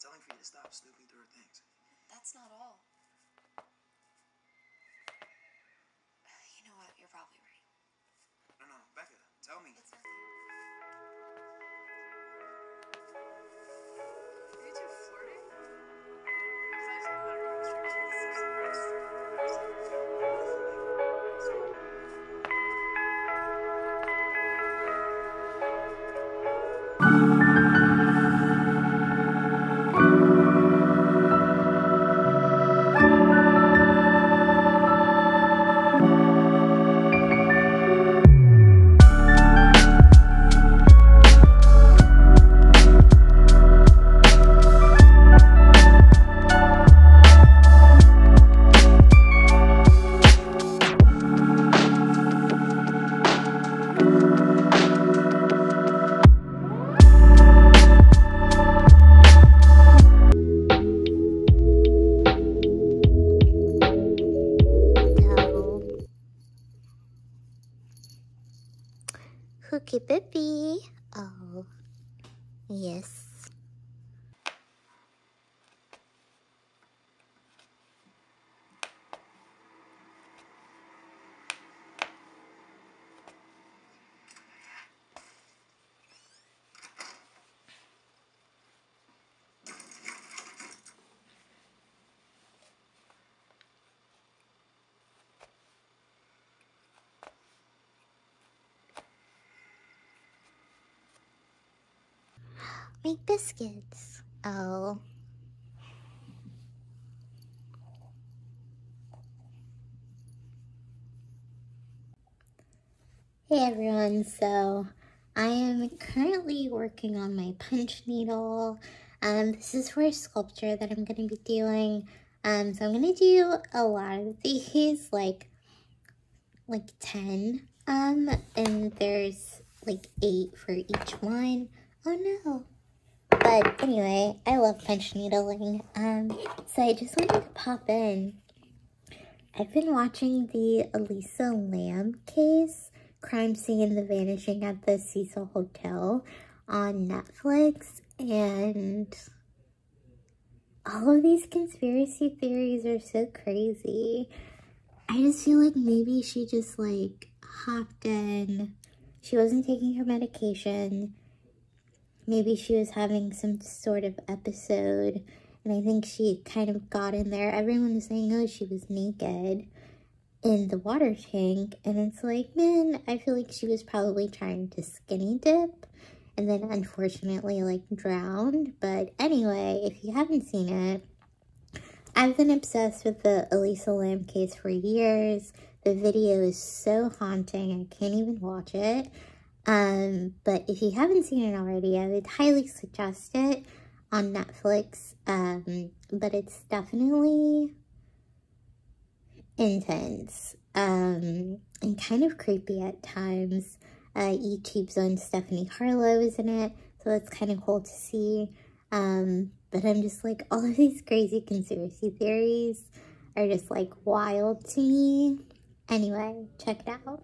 telling for you to stop snooping through her things. That's not all. You know what? You're probably right. No, Becca, tell me. It's nothing. Are you two flirting? Because I just got a restriction. This is Hooky Bippy. Oh, yes. Make biscuits. Oh. Hey everyone, so I am currently working on my punch needle. This is for a sculpture that I'm going to be doing. So I'm going to do a lot of these, like 10. And there's like 8 for each one. Oh no. But anyway, I love punch needling. So I just wanted to pop in. I've been watching the Elisa Lam case, Crime Scene: The Vanishing at the Cecil Hotel on Netflix, and all of these conspiracy theories are so crazy. I just feel like maybe she just like hopped in. She wasn't taking her medication. Maybe she was having some sort of episode, and I think she kind of got in there. Everyone was saying, oh, she was naked in the water tank, and it's like, man, I feel like she was probably trying to skinny dip, and then unfortunately, like, drowned. But anyway, if you haven't seen it, I've been obsessed with the Elisa Lam case for years. The video is so haunting, I can't even watch it. But if you haven't seen it already, I would highly suggest it on Netflix. But it's definitely intense, and kind of creepy at times. YouTube's own Stephanie Harlow is in it, so it's kind of cool to see. But I'm just like, all of these crazy conspiracy theories are just like wild to me. Anyway, check it out.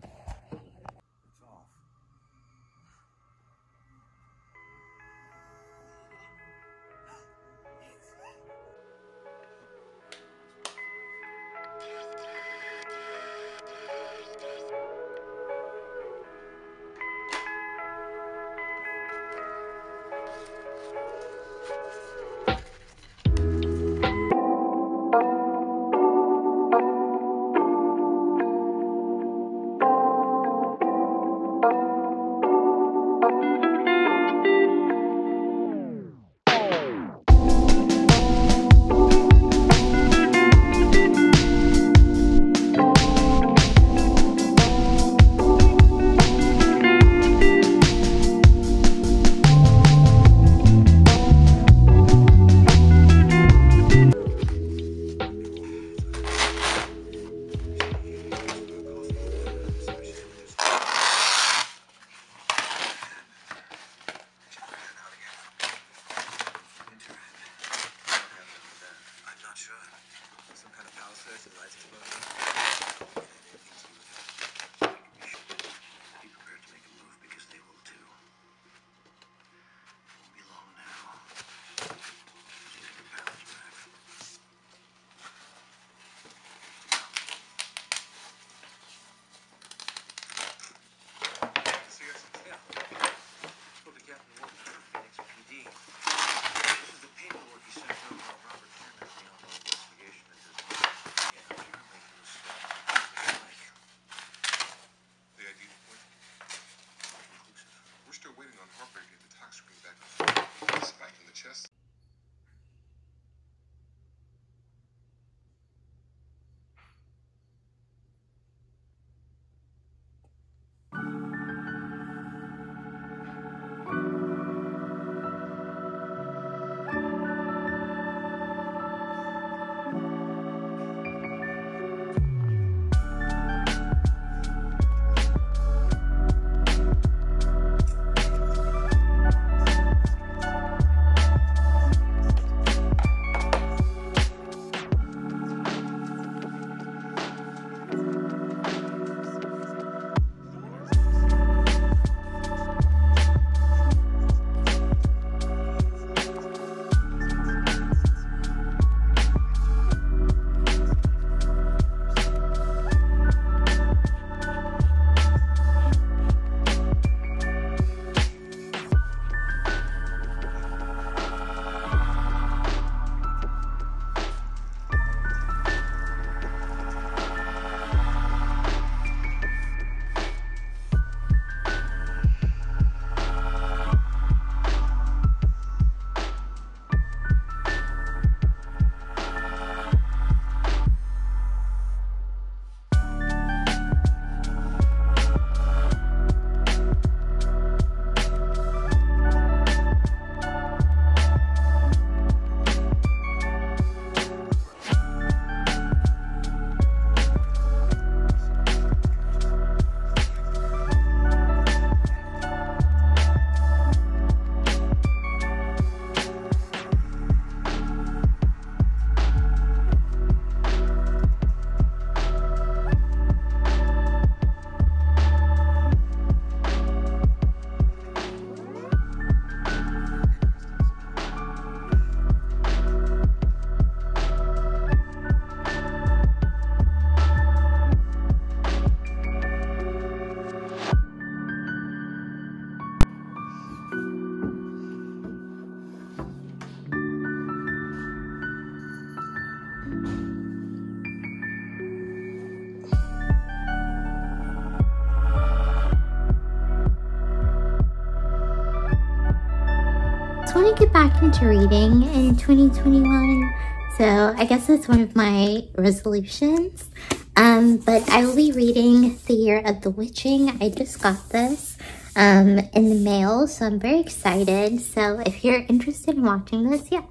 I want to get back into reading in 2021, so I guess that's one of my resolutions. But I will be reading The Year of the Witching. I just got this in the mail, so I'm very excited. So if you're interested in watching this, yeah,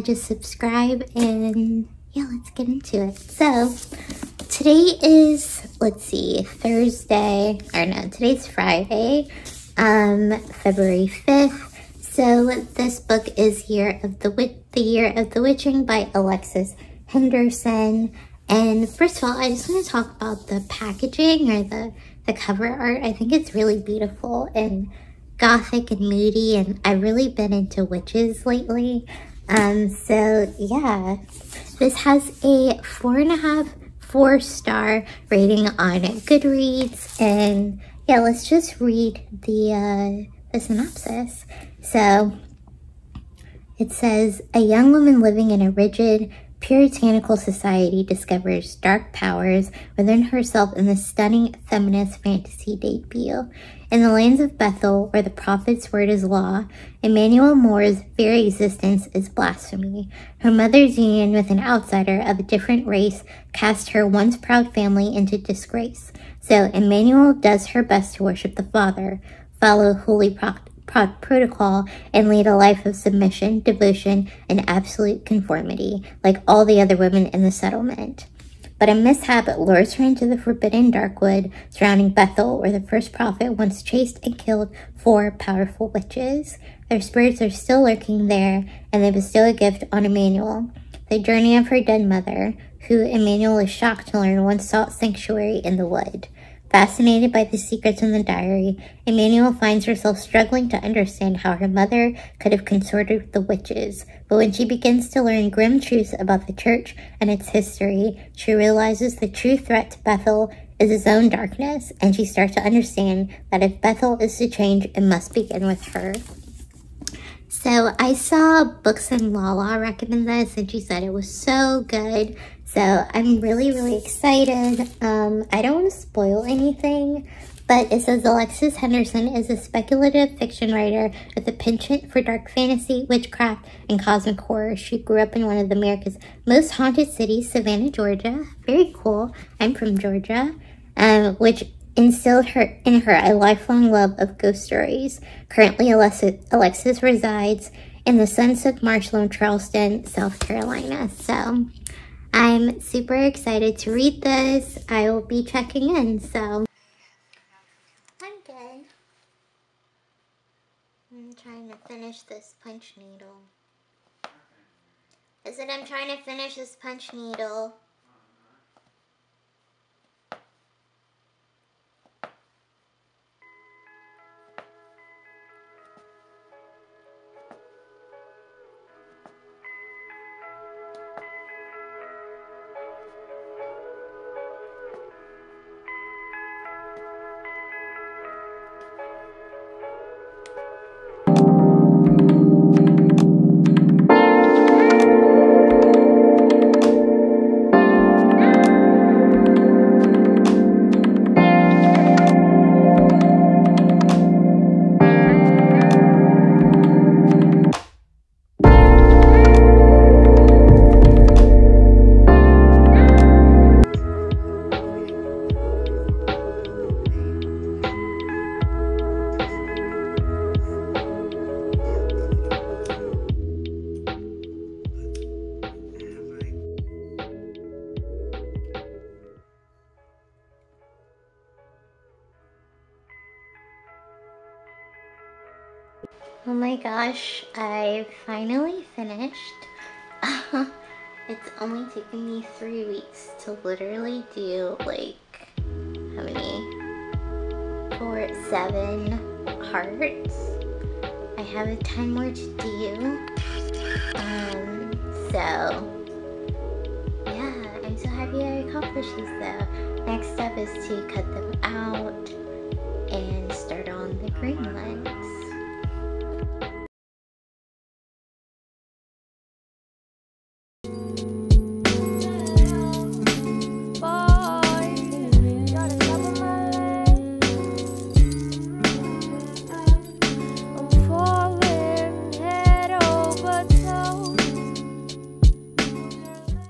just subscribe and yeah, let's get into it. So today is, let's see, Thursday, or no, today's Friday, February 5th. So this book is The Year of the Witching by Alexis Henderson. And first of all, I just want to talk about the packaging or the cover art. I think it's really beautiful and gothic and moody, and I've really been into witches lately. So yeah, this has a 4.5/4-star rating on Goodreads, and yeah, let's just read the synopsis. So it says, a young woman living in a rigid, puritanical society discovers dark powers within herself in the stunning feminist fantasy debut. In the lands of Bethel, where the prophet's word is law, Emmanuel Moore's very existence is blasphemy. Her mother's union with an outsider of a different race cast her once proud family into disgrace. So Emmanuel does her best to worship the Father, follow holy protocol, and lead a life of submission, devotion, and absolute conformity, like all the other women in the settlement. But a mishap lures her into the forbidden dark wood surrounding Bethel, where the first prophet once chased and killed 4 powerful witches. Their spirits are still lurking there, and they bestow a gift on Emmanuel, the journey of her dead mother, who Emmanuel is shocked to learn once sought sanctuary in the wood. Fascinated by the secrets in the diary, Emmanuel finds herself struggling to understand how her mother could have consorted with the witches. But when she begins to learn grim truths about the church and its history, she realizes the true threat to Bethel is his own darkness, and she starts to understand that if Bethel is to change, it must begin with her. So I saw Books and Lala recommend this, and she said it was so good. So I'm really, really excited. I don't want to spoil anything, but it says Alexis Henderson is a speculative fiction writer with a penchant for dark fantasy, witchcraft, and cosmic horror. She grew up in one of America's most haunted cities, Savannah, Georgia. Very cool. I'm from Georgia, which instilled in her a lifelong love of ghost stories. Currently, Alexis resides in the sun-soaked marshland of Charleston, South Carolina. So I'm super excited to read this. I will be checking in, so I'm good. I'm trying to finish this punch needle. I'm trying to finish this punch needle. Oh my gosh, I finally finished. It's only taken me 3 weeks to literally do like, how many? 7 hearts. I have a ton more to do. So yeah, I'm so happy I accomplished these though. Next step is to cut them out and start on the green.